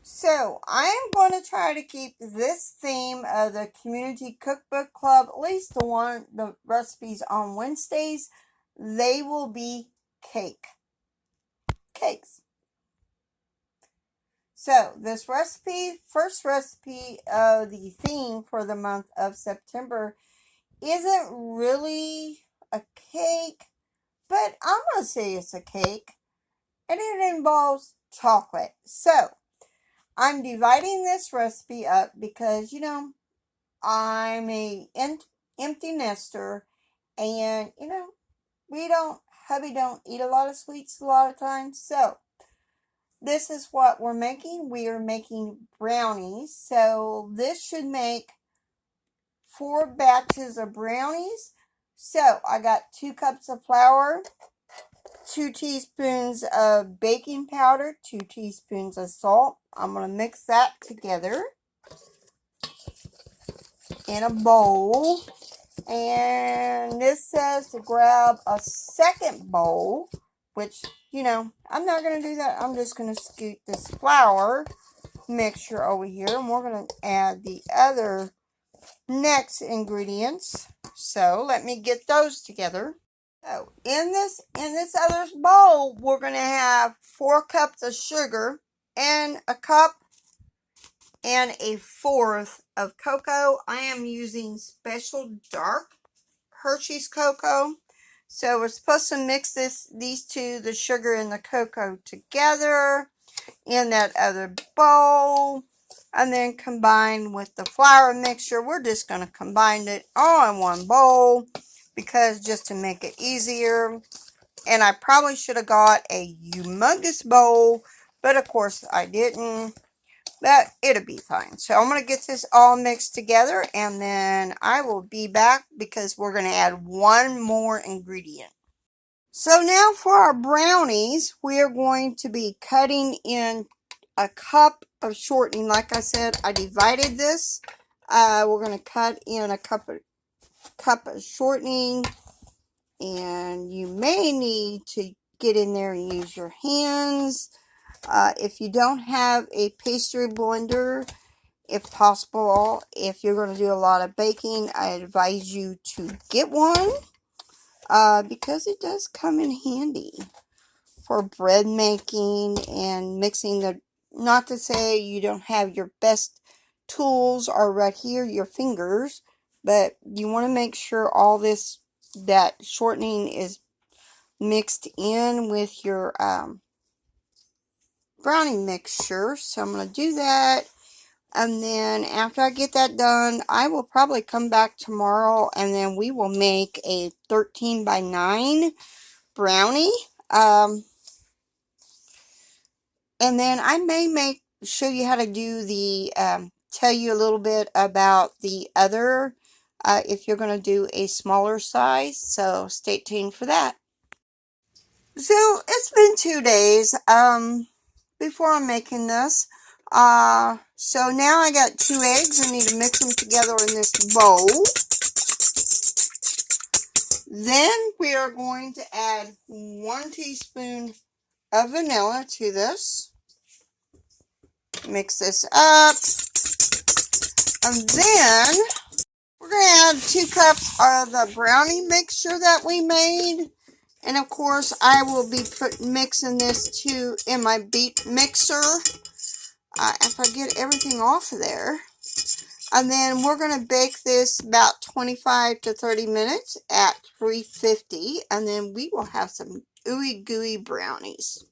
So I'm going to try to keep this theme of the Community Cookbook Club, at least the recipes on Wednesdays, they will be cakes. So this recipe, first recipe of the theme for the month of September, isn't really a cake, but I'm going to say it's a cake, and it involves chocolate. So I'm dividing this recipe up because, I'm a empty nester, and, hubby don't eat a lot of sweets a lot of times. So this is what we're making. We are making brownies. So this should make 4 batches of brownies. So I got 2 cups of flour, 2 teaspoons of baking powder, 2 teaspoons of salt. I'm going to mix that together in a bowl. And this says to grab a second bowl, which, I'm not going to do that. I'm just going to scoot this flour mixture over here, and we're going to add the other next ingredients. So let me get those together. So in this other bowl, we're going to have 4 cups of sugar and a cup and a fourth of cocoa. I am using special dark Hershey's cocoa. So we're supposed to mix these two, the sugar and the cocoa, together in that other bowl, and then combine with the flour mixture. We're just going to combine it all in one bowl because just to make it easier. And I probably should have got a humongous bowl, but of course I didn't. But it'll be fine. So I'm going to get this all mixed together, and then I will be back because we're going to add one more ingredient. So now for our brownies, we are going to be cutting in a cup of shortening. Like I said, I divided this. We're going to cut in a cup of shortening, and you may need to get in there and use your hands. If you don't have a pastry blender, if possible, if you're going to do a lot of baking, I advise you to get one because it does come in handy for bread making and mixing not to say you don't have your best tools are right here, your fingers, but you want to make sure all that shortening is mixed in with your brownie mixture. So I'm going to do that, and then after I get that done, I will probably come back tomorrow, and then we will make a 13 by 9 brownie. And then I may show you how to do tell you a little bit about the other if you're going to do a smaller size. So stay tuned for that. So it's been 2 days before I'm making this. So now I got 2 eggs. I need to mix them together in this bowl. Then we are going to add 1 teaspoon of vanilla to this. Mix this up. And then we're going to add 2 cups of the brownie mixture that we made. And of course, I will be mixing this too in my beet mixer after I get everything off of there. And then we're going to bake this about 25 to 30 minutes at 350. And then we will have some ooey gooey brownies.